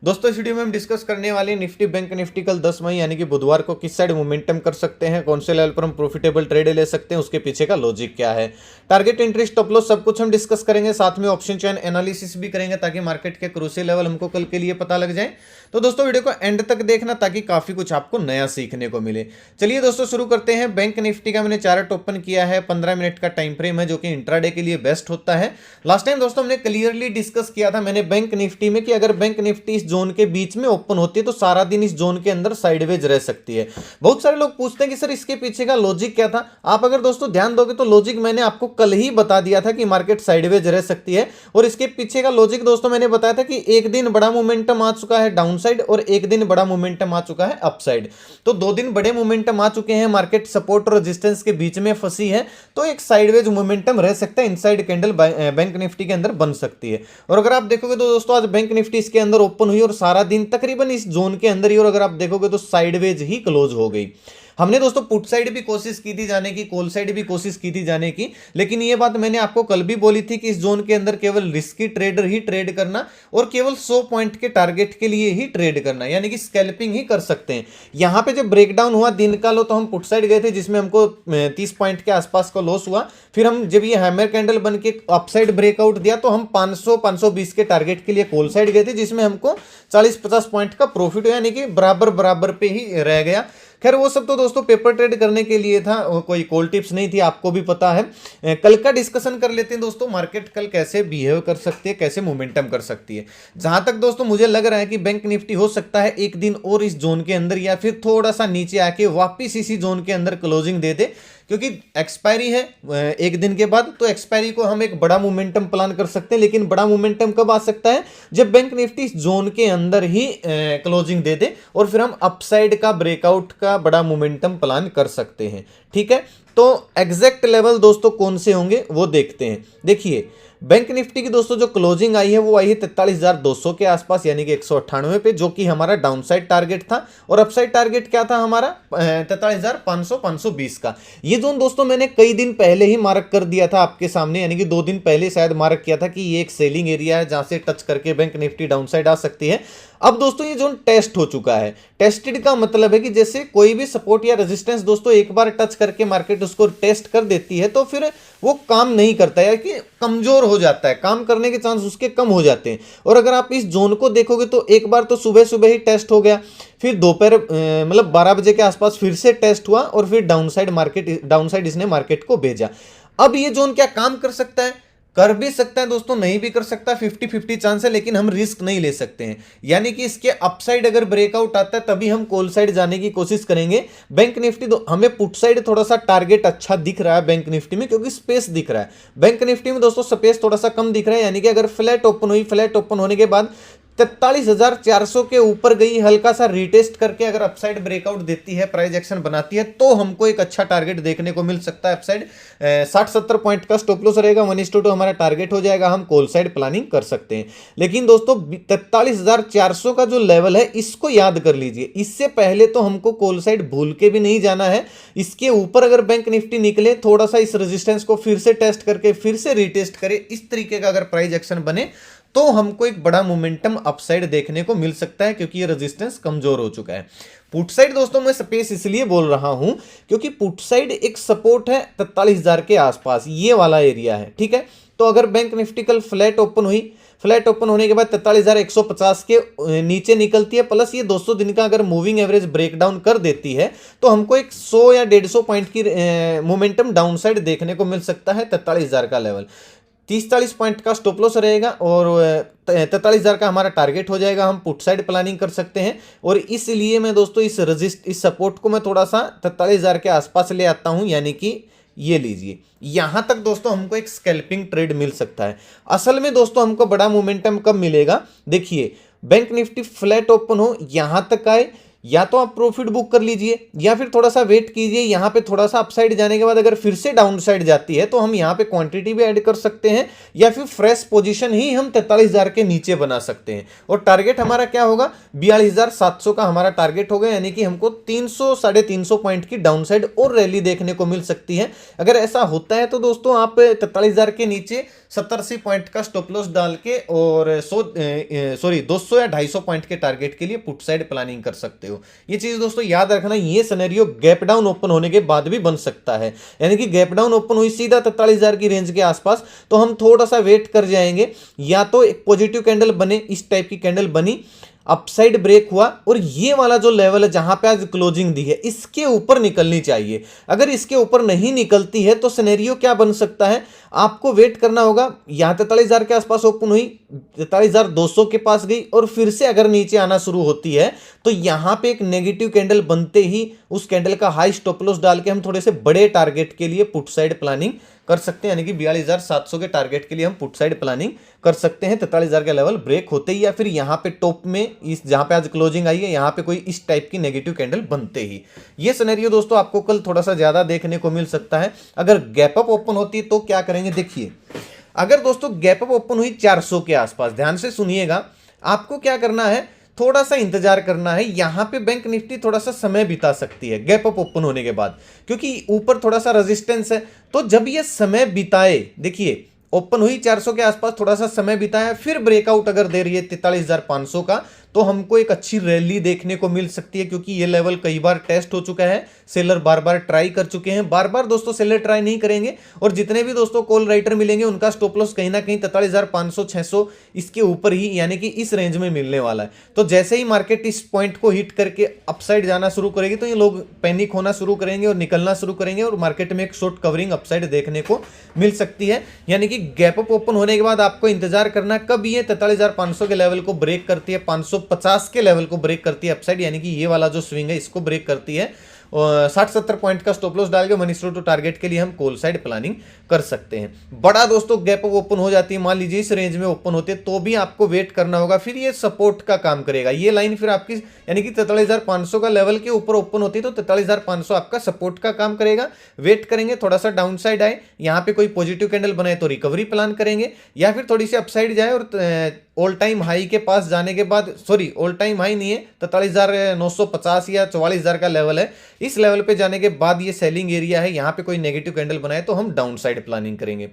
दोस्तों इस वीडियो में हम डिस्कस करने वाले निफ्टी बैंक निफ्टी कल 10 मई यानी कि बुधवार को किस साइड मोमेंटम कर सकते हैं, कौन से लेवल पर हम प्रॉफिटेबल ट्रेड ले सकते हैं, उसके पीछे का लॉजिक क्या है, टारगेट एंट्री स्टॉप लॉस सब कुछ हम डिस्कस करेंगे। साथ में ऑप्शन चेन एनालिसिस भी करेंगे ताकि मार्केट के क्रूशियल लेवल हमको कल के लिए पता लग जाए। तो दोस्तों वीडियो को एंड तक देखना ताकि काफी कुछ आपको नया सीखने को मिले। चलिए दोस्तों शुरू करते हैं। बैंक निफ्टी का मैंने चार्ट ओपन किया है, 15 मिनट का टाइम फ्रेम है जो कि इंट्राडे के लिए बेस्ट होता है। लास्ट टाइम दोस्तों हमने क्लियरली डिस्कस किया था मैंने बैंक निफ्टी में कि अगर बैंक निफ्टी इस जोन के बीच में ओपन होती है तो सारा दिन इस जोन के अंदर साइडवेज रह सकती है। बहुत सारे लोग पूछते हैं कि सर इसके पीछे का लॉजिक क्या था। आप अगर दोस्तों ध्यान दोगे तो लॉजिक मैंने आपको कल ही बता दिया था कि मार्केट साइडवेज रह सकती है, और इसके पीछे का लॉजिक दोस्तों मैंने बताया था कि एक दिन बड़ा मोमेंटम आ चुका है डाउन साइड और एक दिन बड़ा मोमेंटम आ चुका है अप साइड। तो 2 दिन बड़े मोमेंटम आ चुके हैं, मार्केट सपोर्ट और रेजिस्टेंस के बीच में फंसी है, तो एक साइडवेज मोमेंटम रह सकता है, इनसाइड कैंडल बैंक निफ्टी के अंदर बन सकती है। और अगर आप देखोगे तो दोस्तों आज बैंक निफ्टी इसके अंदर ओपन हुई और सारा दिन तकरीबन इस जोन के अंदर ही, और अगर आप देखोगे तो साइडवेज ही क्लोज हो गई। हमने दोस्तों पुट साइड भी कोशिश की थी जाने की, कॉल साइड भी कोशिश की थी जाने की, लेकिन ये बात मैंने आपको कल भी बोली थी कि इस जोन के अंदर केवल रिस्की ट्रेडर ही ट्रेड करना और केवल 100 पॉइंट के टारगेट के लिए ही ट्रेड करना, यानी कि स्कैल्पिंग ही कर सकते हैं। यहां पे जब ब्रेकडाउन हुआ दिन का लो तो हम पुट साइड गए थे जिसमें हमको 30 पॉइंट के आसपास का लॉस हुआ। फिर हम जब ये हैमर कैंडल बन के अपसाइड ब्रेकआउट दिया तो हम 500-520 के टारगेट के लिए कॉल साइड गए थे जिसमें हमको 40-50 पॉइंट का प्रॉफिट हुआ, यानी कि बराबर बराबर पे ही रह गया। खैर वो सब तो दोस्तों पेपर ट्रेड करने के लिए था, कोई कॉल टिप्स नहीं थी, आपको भी पता है। कल का डिस्कशन कर लेते हैं दोस्तों, मार्केट कल कैसे बिहेव कर सकती है, कैसे मोमेंटम कर सकती है। जहां तक दोस्तों मुझे लग रहा है कि बैंक निफ्टी हो सकता है एक दिन और इस जोन के अंदर या फिर थोड़ा सा नीचे आके वापिस इसी जोन के अंदर क्लोजिंग दे दे, क्योंकि एक्सपायरी है एक दिन के बाद, तो एक्सपायरी को हम एक बड़ा मोमेंटम प्लान कर सकते हैं। लेकिन बड़ा मोमेंटम कब आ सकता है, जब बैंक निफ्टी इस जोन के अंदर ही क्लोजिंग दे दे और फिर हम अपसाइड का ब्रेकआउट का बड़ा मोमेंटम प्लान कर सकते हैं। ठीक है, तो एग्जैक्ट लेवल दोस्तों कौन से होंगे वो देखते हैं। देखिए बैंक निफ्टी की दोस्तों जो क्लोजिंग आई है वो आई है 43,200 के आसपास, यानी कि 198 पे, जो कि हमारा डाउनसाइड टारगेट था। और अपसाइड टारगेट क्या था हमारा 43,500-520 का। ये जोन दोस्तों मैंने कई दिन पहले ही मार्क कर दिया था आपके सामने, यानी कि 2 दिन पहले शायद मार्क किया था कि ये एक सेलिंग एरिया है जहां से टच करके बैंक निफ्टी डाउनसाइड आ सकती है। अब दोस्तों ये जोन टेस्ट हो चुका है। टेस्टेड का मतलब है कि जैसे कोई भी सपोर्ट या रेजिस्टेंस दोस्तों एक बार टच करके मार्केट उसको टेस्ट कर देती है तो फिर वो काम नहीं करता है, कि कमजोर हो जाता है, काम करने के चांस उसके कम हो जाते हैं। और अगर आप इस जोन को देखोगे तो एक बार तो सुबह सुबह ही टेस्ट हो गया, फिर दोपहर मतलब 12 बजे के आसपास फिर से टेस्ट हुआ और फिर डाउनसाइड इसने मार्केट को भेजा। अब ये जोन क्या काम कर सकता है, कर भी सकता है दोस्तों, नहीं भी कर सकता, 50-50 चांस है, लेकिन हम रिस्क नहीं ले सकते हैं। यानी कि इसके अपसाइड अगर ब्रेकआउट आता है तभी हम कॉल साइड जाने की कोशिश करेंगे। बैंक निफ्टी तो हमें पुट साइड थोड़ा सा टारगेट अच्छा दिख रहा है बैंक निफ्टी में, क्योंकि स्पेस दिख रहा है। बैंक निफ्टी में दोस्तों स्पेस थोड़ा सा कम दिख रहा है, यानी कि अगर फ्लैट ओपन हुई, फ्लैट ओपन होने के बाद 43,400 के ऊपर गई, हल्का सा रिटेस्ट करके अगर अपसाइड ब्रेकआउट देती है, प्राइस एक्शन बनाती है, तो हमको एक अच्छा टारगेट देखने को मिल सकता है। अपसाइड 60-70 पॉइंट का स्टॉप लॉस रहेगा, 1:2 हमारा टारगेट हो जाएगा, हम कॉल साइड प्लानिंग कर सकते हैं। लेकिन दोस्तों 43,400 का जो लेवल है इसको याद कर लीजिए, इससे पहले तो हमको कॉल साइड भूल के भी नहीं जाना है। इसके ऊपर अगर बैंक निफ्टी निकले, थोड़ा सा इस रेजिस्टेंस को फिर से टेस्ट करके फिर से रिटेस्ट करे, इस तरीके का अगर प्राइस एक्शन बने तो हमको एक बड़ा मोमेंटम अपसाइड देखने को मिल सकता है, क्योंकि ये रेजिस्टेंस कमजोर हो चुका है। पुट साइड दोस्तों मैं स्पेस इसलिए बोल रहा हूं क्योंकि पुट साइड एक सपोर्ट है 43,000 के आसपास, ये वाला एरिया है। ठीक है, तो अगर बैंक निफ्टी कल फ्लैट ओपन हुई, फ्लैट ओपन होने के बाद 43,150 के नीचे निकलती है, प्लस ये 200 दिन का अगर मूविंग एवरेज ब्रेकडाउन कर देती है तो हमको एक 100 या 150 पॉइंट की मोमेंटम डाउनसाइड देखने को मिल सकता है 43,000 का लेवल। 30-40 पॉइंट का स्टॉप लॉस रहेगा और 43,000 का हमारा टारगेट हो जाएगा, हम पुट साइड प्लानिंग कर सकते हैं। और इसलिए मैं दोस्तों इस सपोर्ट को मैं थोड़ा सा 43,000 के आसपास ले आता हूं, यानी कि ये लीजिए, यहां तक दोस्तों हमको एक स्कैल्पिंग ट्रेड मिल सकता है। असल में दोस्तों हमको बड़ा मोमेंटम कब मिलेगा, देखिए बैंक निफ्टी फ्लैट ओपन हो, यहां तक आए, या तो आप प्रॉफिट बुक कर लीजिए या फिर थोड़ा सा वेट कीजिए। यहाँ पे थोड़ा सा अपसाइड जाने के बाद अगर फिर से डाउन साइड जाती है तो हम यहाँ पे क्वांटिटी भी ऐड कर सकते हैं या फिर फ्रेश पोजीशन ही हम 43,000 के नीचे बना सकते हैं। और टारगेट हमारा क्या होगा, 42,700 का हमारा टारगेट होगा, यानी कि हमको 300 350 पॉइंट की डाउन साइड और रैली देखने को मिल सकती है। अगर ऐसा होता है तो दोस्तों आप 43,000 के नीचे 70-80 पॉइंट का स्टॉप लॉस डाल के और 200 या 250 पॉइंट के टारगेट के लिए पुट साइड प्लानिंग कर सकते हो। ये चीज दोस्तों याद रखना, ये सिनेरियो गैप डाउन ओपन होने के बाद भी बन सकता है, यानी कि गैप डाउन ओपन हुई सीधा 43,000 की रेंज के आसपास तो हम थोड़ा सा वेट कर जाएंगे, या तो एक पॉजिटिव कैंडल बने, इस टाइप की कैंडल बनी, अपसाइड ब्रेक हुआ और ये वाला जो लेवल है जहां पे आज क्लोजिंग दी है इसके ऊपर निकलनी चाहिए। अगर इसके ऊपर नहीं निकलती है तो सिनेरियो क्या बन सकता है, आपको वेट करना होगा। यहां 43,000 के आसपास ओपन हुई, 43,200 के पास गई और फिर से अगर नीचे आना शुरू होती है तो यहां पे एक नेगेटिव कैंडल बनते ही उस कैंडल का हाई स्टॉप लॉस डाल के हम थोड़े से बड़े टारगेट के लिए पुट साइड प्लानिंग कर सकते हैं, यानी कि 42,700 के टारगेट के लिए हम पुट साइड प्लानिंग कर सकते हैं 43,000 का लेवल ब्रेक होते ही, या फिर यहां पे टॉप में इस जहां पे आज क्लोजिंग आई है यहां पे कोई इस टाइप की नेगेटिव कैंडल बनते ही। ये सिनेरियो दोस्तों आपको कल थोड़ा सा ज्यादा देखने को मिल सकता है। अगर गैप अप ओपन होती है तो क्या करेंगे, देखिए अगर दोस्तों गैप अप ओपन हुई 400 के आसपास, ध्यान से सुनिएगा, आपको क्या करना है, थोड़ा सा इंतजार करना है। यहां पे बैंक निफ्टी थोड़ा सा समय बिता सकती है गैप अप ओपन होने के बाद, क्योंकि ऊपर थोड़ा सा रेजिस्टेंस है। तो जब ये समय बिताए, देखिए ओपन हुई 400 के आसपास, थोड़ा सा समय बिताया, फिर ब्रेकआउट अगर दे रही है 43,500 का, तो हमको एक अच्छी रैली देखने को मिल सकती है, क्योंकि ये लेवल कई बार टेस्ट हो चुका है, सेलर बार बार ट्राई कर चुके हैं। बार बार दोस्तों सेलर ट्राई नहीं करेंगे, और जितने भी दोस्तों कॉल राइटर मिलेंगे उनका स्टॉप लॉस कहीं ना कहीं 43,500 600 इसके ऊपर ही, यानी कि इस रेंज में मिलने वाला है। तो जैसे ही मार्केट इस पॉइंट को हिट करके अपसाइड जाना शुरू करेगी तो ये लोग पैनिक होना शुरू करेंगे और निकलना शुरू करेंगे, और मार्केट में एक शॉर्ट कवरिंग अपसाइड देखने को मिल सकती है। यानी कि गैप अप ओपन होने के बाद आपको इंतजार करना कब ये 43,500 के लेवल को ब्रेक करती है, 550 के लेवल को ब्रेक करती है अपसाइड, यानी कि ये वाला जो स्विंग है इसको ब्रेक करती है। 60-70 पॉइंट का स्टॉप लॉस डाल के 1:2 टारगेट के लिए हम कॉल साइड प्लानिंग कर सकते हैं। बड़ा दोस्तों गैप अप ओपन हो जाती है, मान लीजिए इस रेंज में ओपन होते तो भी आपको वेट करना होगा, फिर ये सपोर्ट का काम करेगा। ये लाइन फिर आपकी, यानी कि 43,500 का लेवल के ऊपर ओपन होती है तो 43,500 आपका सपोर्ट का काम करेगा। वेट करेंगे, थोड़ा सा डाउन साइड आए, यहाँ पे कोई पॉजिटिव कैंडल बनाए तो रिकवरी प्लान करेंगे, या फिर थोड़ी सी अपसाइड जाए और ऑल टाइम हाई के पास जाने के बाद, सॉरी ऑल टाइम हाई नहीं है, 43,950 या 44,000 का लेवल है, इस लेवल पे जाने के बाद ये सेलिंग एरिया है, यहाँ पे कोई नेगेटिव कैंडल बनाए तो हम डाउन साइड प्लानिंग करेंगे।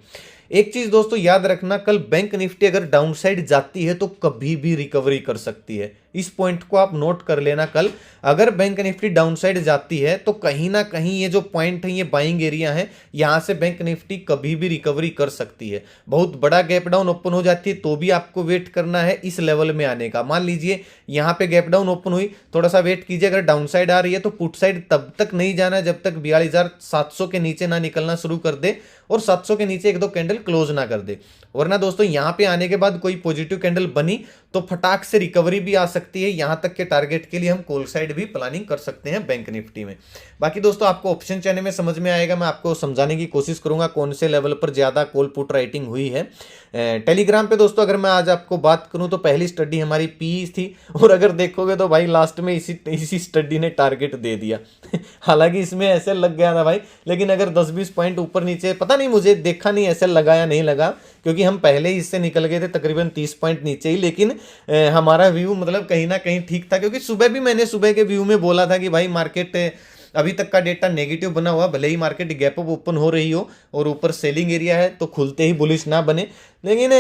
एक चीज दोस्तों याद रखना, कल बैंक निफ्टी अगर डाउन साइड जाती है तो कभी भी रिकवरी कर सकती है। इस पॉइंट को आप नोट कर लेना, कल अगर बैंक निफ्टी डाउन साइड जाती है तो कहीं ना कहीं ये जो पॉइंट है, ये बाइंग एरिया है, यहां से बैंक निफ्टी कभी भी रिकवरी कर सकती है। बहुत बड़ा गैप डाउन ओपन हो जाती है तो भी आपको वेट करना है इस लेवल में आने का। मान लीजिए यहां पे गैप डाउन ओपन हुई, थोड़ा सा वेट कीजिए, अगर डाउन साइड आ रही है तो पुट साइड तब तक नहीं जाना जब तक 42,700 के नीचे ना निकलना शुरू कर दे और 700 के नीचे एक दो कैंडल क्लोज ना कर दे। वरना दोस्तों यहां पे आने के बाद कोई पॉजिटिव कैंडल बनी तो फटाक से रिकवरी भी आ सकती है। यहां तक के टारगेट के लिए हम कॉल साइड भी प्लानिंग कर सकते हैं बैंक निफ्टी में। बाकी दोस्तों आपको ऑप्शन चैनल में समझ में आएगा, मैं आपको समझाने की कोशिश करूंगा कौन से लेवल पर ज्यादा कॉल पुट राइटिंग हुई है। टेलीग्राम पे दोस्तों अगर मैं आज आपको बात करूं तो पहली स्टडी हमारी पी थी, और अगर देखोगे तो भाई लास्ट में इसी स्टडी ने टारगेट दे दिया। हालांकि इसमें ऐसे लग गया था भाई, लेकिन अगर 10-20 पॉइंट ऊपर नीचे, पता नहीं, मुझे देखा नहीं ऐसे लगा या नहीं लगा, क्योंकि हम पहले ही इससे निकल गए थे तकरीबन 30 पॉइंट नीचे ही। लेकिन हमारा व्यू मतलब कहीं ना कहीं ठीक था, क्योंकि मैंने सुबह के व्यू में बोला था कि भाई मार्केट अभी तक का डेटा नेगेटिव बना हुआ, भले ही मार्केट गैप अप ओपन हो रही हो और ऊपर सेलिंग एरिया है तो खुलते ही बुलिश ना बने। लेकिन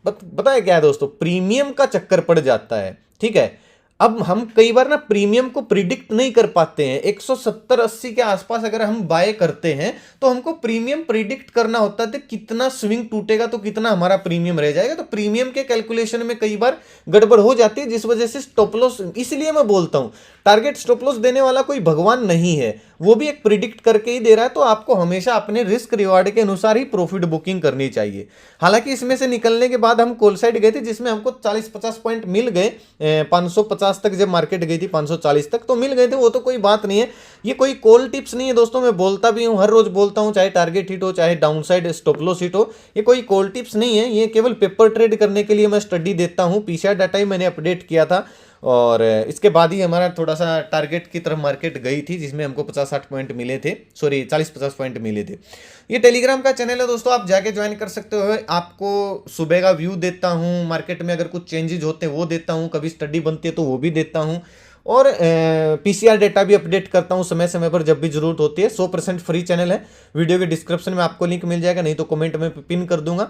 पता है क्या है दोस्तों, प्रीमियम का चक्कर पड़ जाता है, ठीक है। अब हम कई बार ना प्रीमियम को प्रिडिक्ट नहीं कर पाते हैं। 170-80 के आसपास अगर हम बाय करते हैं तो हमको प्रीमियम प्रिडिक्ट करना होता है, कितना स्विंग टूटेगा तो कितना हमारा प्रीमियम रह जाएगा। तो प्रीमियम के कैलकुलेशन में कई बार गड़बड़ हो जाती है, जिस वजह से स्टॉप लॉस, इसलिए मैं बोलता हूं टारगेट स्टॉप लॉस देने वाला कोई भगवान नहीं है, वो भी एक प्रिडिक्ट करके ही दे रहा है। तो आपको हमेशा अपने रिस्क रिवार्ड के अनुसार ही प्रॉफिट बुकिंग करनी चाहिए। हालांकि इसमें से निकलने के बाद हम कॉल साइड गए थे जिसमें हमको 40-50 पॉइंट मिल गए, 550 तक जब मार्केट गई थी, 540 तक तो मिल गए थे, वो तो कोई बात नहीं है। ये कोई कॉल टिप्स नहीं है दोस्तों, मैं बोलता भी हूं, हर रोज बोलता हूं, चाहे टारगेट हिट हो चाहे down side stop loss hit हो, ये कोई कॉल टिप्स नहीं है। ये केवल पेपर ट्रेड करने के लिए मैं स्टडी देता हूं। पीछा डाटा ही मैंने अपडेट किया था और इसके बाद ही हमारा थोड़ा सा टारगेट की तरफ मार्केट गई थी, जिसमें हमको 50-60 पॉइंट मिले थे, सॉरी 40-50 पॉइंट मिले थे। ये टेलीग्राम का चैनल है दोस्तों, आप जाके ज्वाइन कर सकते हो। आपको सुबह का व्यू देता हूँ, मार्केट में अगर कुछ चेंजेज होते हैं वो देता हूँ, कभी स्टडी बनती है तो वो भी देता हूँ, और पीसीआर डेटा भी अपडेट करता हूं समय समय पर जब भी जरूरत होती है। 100% फ्री चैनल है। वीडियो के डिस्क्रिप्शन में आपको लिंक मिल जाएगा, नहीं तो कमेंट में पिन कर दूंगा।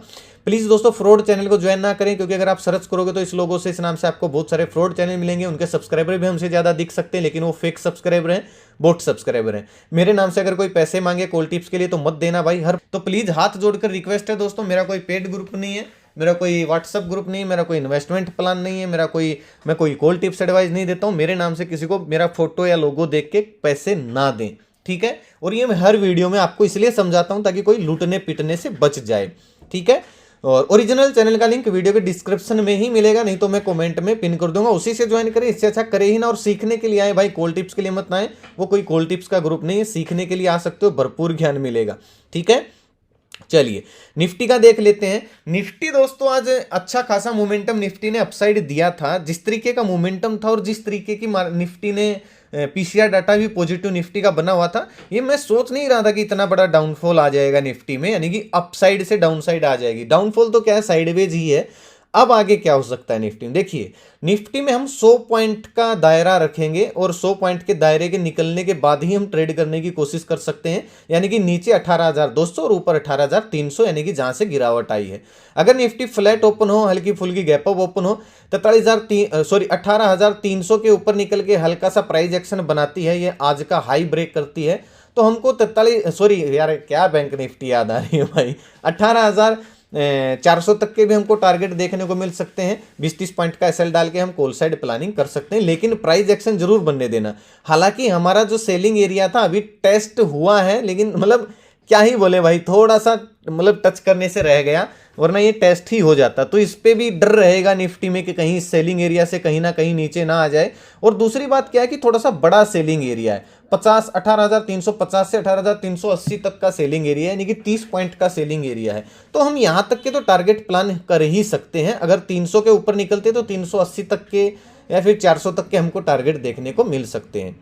प्लीज दोस्तों फ्रॉड चैनल को ज्वाइन ना करें, क्योंकि अगर आप सर्च करोगे तो इस लोगों से, इस नाम से आपको बहुत सारे फ्रॉड चैनल मिलेंगे। उनके सब्सक्राइबर भी हमसे ज्यादा दिख सकते हैं, लेकिन वो फेक सब्सक्राइबर हैं, बोट सब्सक्राइबर हैं। मेरे नाम से अगर कोई पैसे मांगे कॉल टिप्स के लिए तो मत देना भाई। तो प्लीज हाथ जोड़कर रिक्वेस्ट है दोस्तों, मेरा कोई पेड ग्रुप नहीं है, मेरा कोई व्हाट्सअप ग्रुप नहीं है, मेरा कोई इन्वेस्टमेंट प्लान नहीं है, मैं कोई कॉल टिप्स एडवाइस नहीं देता हूं। मेरे नाम से किसी को मेरा फोटो या लोगो देख के पैसे ना दें, ठीक है। और ये मैं हर वीडियो में आपको इसलिए समझाता हूं ताकि कोई लूटने पिटने से बच जाए, ठीक है। और ओरिजिनल चैनल का लिंक वीडियो के डिस्क्रिप्शन में ही मिलेगा, नहीं तो मैं कमेंट में पिन कर दूंगा, उसी से ज्वाइन करें। इससे अच्छा करे ही ना, और सीखने के लिए आए भाई, कॉल टिप्स के लिए मत आए। वो कोई कॉल टिप्स का ग्रुप नहीं है, सीखने के लिए आ सकते हो, भरपूर ज्ञान मिलेगा, ठीक है। चलिए निफ्टी का देख लेते हैं। निफ्टी दोस्तों आज अच्छा खासा मोमेंटम निफ्टी ने अपसाइड दिया था। जिस तरीके का मोमेंटम था और जिस तरीके की निफ्टी ने पीसीआर डाटा भी पॉजिटिव निफ्टी का बना हुआ था, ये मैं सोच नहीं रहा था कि इतना बड़ा डाउनफॉल आ जाएगा निफ्टी में, यानी कि अपसाइड से डाउनसाइड आ जाएगी। डाउनफॉल तो क्या है, साइडवेज ही है। अब आगे क्या हो सकता है निफ्टी में, देखिए निफ्टी में हम 100 पॉइंट का दायरा रखेंगे, और 100 पॉइंट के दायरे के निकलने के बाद ही हम ट्रेड करने की कोशिश कर सकते हैं, यानी कि नीचे 18,200 और ऊपर 18,300, यानी कि जहां से गिरावट आई है। अगर निफ्टी फ्लैट ओपन हो, हल्की फुल्की गैप अप ओपन हो, 18,300 के ऊपर निकल के हल्का सा प्राइस एक्शन बनाती है, ये आज का हाई ब्रेक करती है, तो हमको बैंक निफ्टी याद आ रही है भाई, 18,400 तक के भी हमको टारगेट देखने को मिल सकते हैं। 20-30 पॉइंट का एसएल डाल के हम कॉल साइड प्लानिंग कर सकते हैं, लेकिन प्राइस एक्शन जरूर बनने देना। हालांकि हमारा जो सेलिंग एरिया था अभी टेस्ट हुआ है, लेकिन मतलब क्या ही बोले भाई, थोड़ा सा मतलब टच करने से रह गया, वरना ये टेस्ट ही हो जाता। तो इस पे भी डर रहेगा निफ्टी में कि कहीं सेलिंग एरिया से कहीं ना कहीं नीचे ना आ जाए। और दूसरी बात क्या है कि थोड़ा सा बड़ा सेलिंग एरिया है, 18,350 से 18,380 तक का सेलिंग एरिया है, यानी कि 30 पॉइंट का सेलिंग एरिया है। तो हम यहां तक के तो टारगेट प्लान कर ही सकते हैं। अगर 300 के ऊपर निकलते तो 380 तक के या फिर 400 तक के हमको टारगेट देखने को मिल सकते हैं।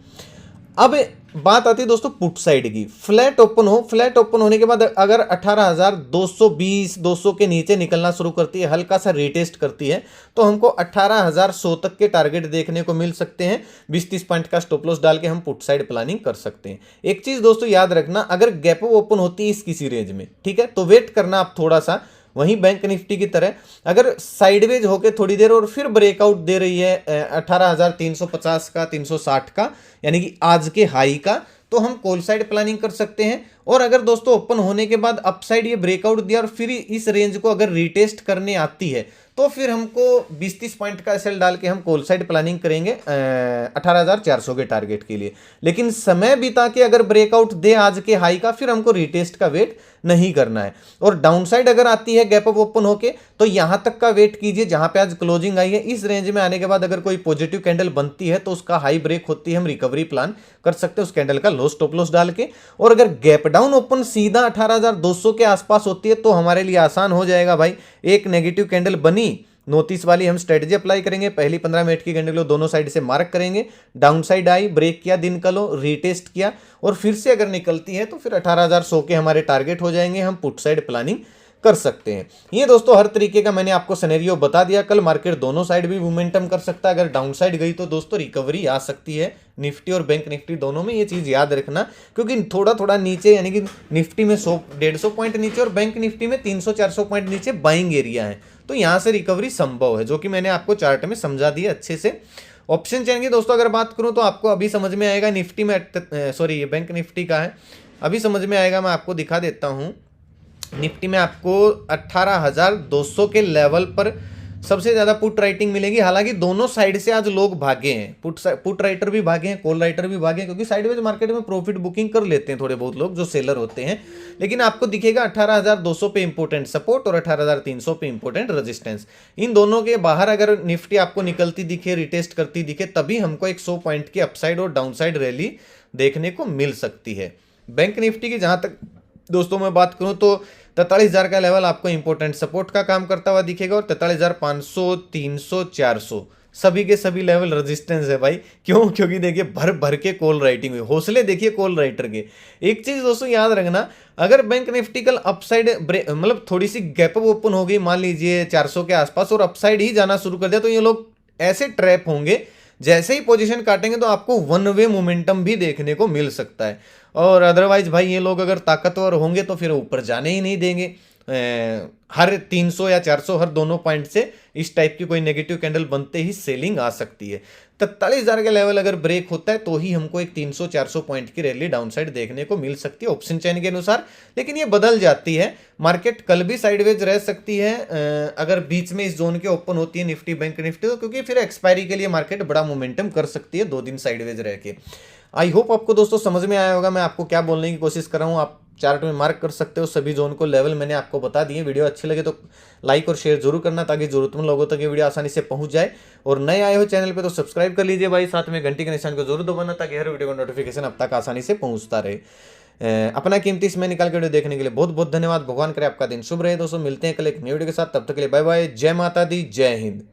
अब बात आती है दोस्तों पुट साइड की। फ्लैट ओपन हो, फ्लैट ओपन होने के बाद अगर 18,220 200 के नीचे निकलना शुरू करती है, हल्का सा रिटेस्ट करती है, तो हमको 18,100 तक के टारगेट देखने को मिल सकते हैं। 20-30 पॉइंट का स्टॉप लॉस डाल के हम पुट साइड प्लानिंग कर सकते हैं। एक चीज दोस्तों याद रखना, अगर गैप ओपन होती है इस किसी रेंज में, ठीक है, तो वेट करना आप थोड़ा सा। वहीं बैंक निफ्टी की तरह अगर साइडवेज होके थोड़ी देर और फिर ब्रेकआउट दे रही है 18,350 का, 360 का, यानी कि आज के हाई का, तो हम कॉल साइड प्लानिंग कर सकते हैं। और अगर दोस्तों ओपन होने के बाद अपसाइड ये ब्रेकआउट दिया और फिर इस रेंज को अगर रिटेस्ट करने आती है, तो फिर हमको 20-30 पॉइंट का एसएल डाल के हम कॉल साइड प्लानिंग करेंगे 18,400 के टारगेट के लिए। लेकिन समय बिता के अगर ब्रेकआउट दे आज के हाई का, फिर हमको रिटेस्ट का वेट नहीं करना है। और डाउनसाइड अगर आती है गैप अप ओपन होके, तो यहां तक का वेट कीजिए जहां पे आज क्लोजिंग आई है। इस रेंज में आने के बाद अगर कोई पॉजिटिव कैंडल बनती है तो उसका हाई ब्रेक होती है, हम रिकवरी प्लान कर सकते हैं उस कैंडल का लो स्टॉप लॉस डाल के। और अगर गैप डाउन ओपन सीधा 18,200 के आसपास होती है तो हमारे लिए आसान हो जाएगा भाई। एक नेगेटिव कैंडल बनी नोटिस वाली, हम स्ट्रेटजी अप्लाई करेंगे, पहली 15 मिनट की कैंडल को दोनों साइड से मार्क करेंगे, डाउन साइड आई, ब्रेक किया दिन का लो, रीटेस्ट किया, और फिर से अगर निकलती है तो फिर 18,100 के हमारे टारगेट हो जाएंगे, हम पुट साइड प्लानिंग कर सकते हैं। ये दोस्तों हर तरीके का मैंने आपको सिनेरियो बता दिया। कल मार्केट दोनों साइड भी मोमेंटम कर सकता है। अगर डाउन साइड गई तो दोस्तों रिकवरी आ सकती है निफ्टी और बैंक निफ्टी दोनों में, ये चीज याद रखना, क्योंकि थोड़ा थोड़ा नीचे, यानी कि निफ्टी में 100-150 पॉइंट नीचे और बैंक निफ्टी में 300-400 पॉइंट नीचे बाइंग एरिया है, तो यहां से रिकवरी संभव है, जो कि मैंने आपको चार्ट में समझा दिया अच्छे से। ऑप्शन चेन की दोस्तों अगर बात करूं तो आपको अभी समझ में आएगा, निफ्टी में सॉरी ये बैंक निफ्टी का है, अभी समझ में आएगा। मैं आपको दिखा देता हूं, निफ्टी में आपको 18,200 के लेवल पर सबसे ज्यादा पुट राइटिंग मिलेगी। हालांकि दोनों साइड से आज लोग भागे हैं, पुट राइटर भी भागे हैं, कॉल राइटर भी भागे हैं, क्योंकि साइडवेज मार्केट में प्रॉफिट बुकिंग कर लेते हैं थोड़े बहुत लोग जो सेलर होते हैं। लेकिन आपको दिखेगा 18,200 पे इंपोर्टेंट सपोर्ट और 18,300 पे इंपोर्टेंट रेजिस्टेंस। इन दोनों के बाहर अगर निफ्टी आपको निकलती दिखे, रिटेस्ट करती दिखे, तभी हमको एक 100 पॉइंट की अपसाइड और डाउनसाइड रैली देखने को मिल सकती है। बैंक निफ्टी की जहां तक दोस्तों मैं बात करूं तो 43,000 का लेवल आपको इंपोर्टेंट सपोर्ट का काम करता हुआ दिखेगा, और 43,500, 300, 400 सभी के सभी लेवल रेजिस्टेंस है भाई। क्यों? क्योंकि देखिए भर भर के कॉल राइटिंग हुई, हौसले देखिए कॉल राइटर के। एक चीज दोस्तों याद रखना, अगर बैंक निफ्टी कल अपसाइड मतलब थोड़ी सी गैप अप ओपन हो गई, मान लीजिए 400 के आसपास, और अपसाइड ही जाना शुरू कर दिया, तो ये लोग ऐसे ट्रैप होंगे, जैसे ही पोजीशन काटेंगे तो आपको वन वे मोमेंटम भी देखने को मिल सकता है। और अदरवाइज भाई ये लोग अगर ताकतवर होंगे तो फिर ऊपर जाने ही नहीं देंगे। हर 300 या 400 हर दोनों पॉइंट से इस टाइप की कोई नेगेटिव कैंडल बनते ही सेलिंग आ सकती है। 43,000 का लेवल अगर ब्रेक होता है तो ही हमको एक 300-400 पॉइंट की रैली डाउनसाइड देखने को मिल सकती है ऑप्शन चैन के अनुसार। लेकिन ये बदल जाती है, मार्केट कल भी साइडवेज रह सकती है अगर बीच में इस जोन के ओपन होती है निफ्टी बैंक निफ्टी, तो क्योंकि फिर एक्सपायरी के लिए मार्केट बड़ा मोमेंटम कर सकती है 2 दिन साइडवेज रह के। आई होप आपको दोस्तों समझ में आया होगा मैं आपको क्या बोलने की कोशिश कर रहा हूँ। आप चार्ट में मार्क कर सकते हो सभी जोन को, लेवल मैंने आपको बता दिए। वीडियो अच्छी लगे तो लाइक और शेयर जरूर करना, ताकि जरूरतमंद लोगों तक ये वीडियो आसानी से पहुंच जाए। और नए आए हो चैनल पे तो सब्सक्राइब कर लीजिए भाई, साथ में घंटी के निशान को जरूर दबाना, ताकि हर वीडियो का नोटिफिकेशन अब तक आसानी से पहुंचता रहे। अपना कीमती समय निकाल के वीडियो देखने के लिए बहुत बहुत धन्यवाद। भगवान करे आपका दिन शुभ रहे दोस्तों। मिलते हैं कल एक नई वीडियो के साथ, तब तक के लिए बाय बाय। जय माता दी, जय हिंद।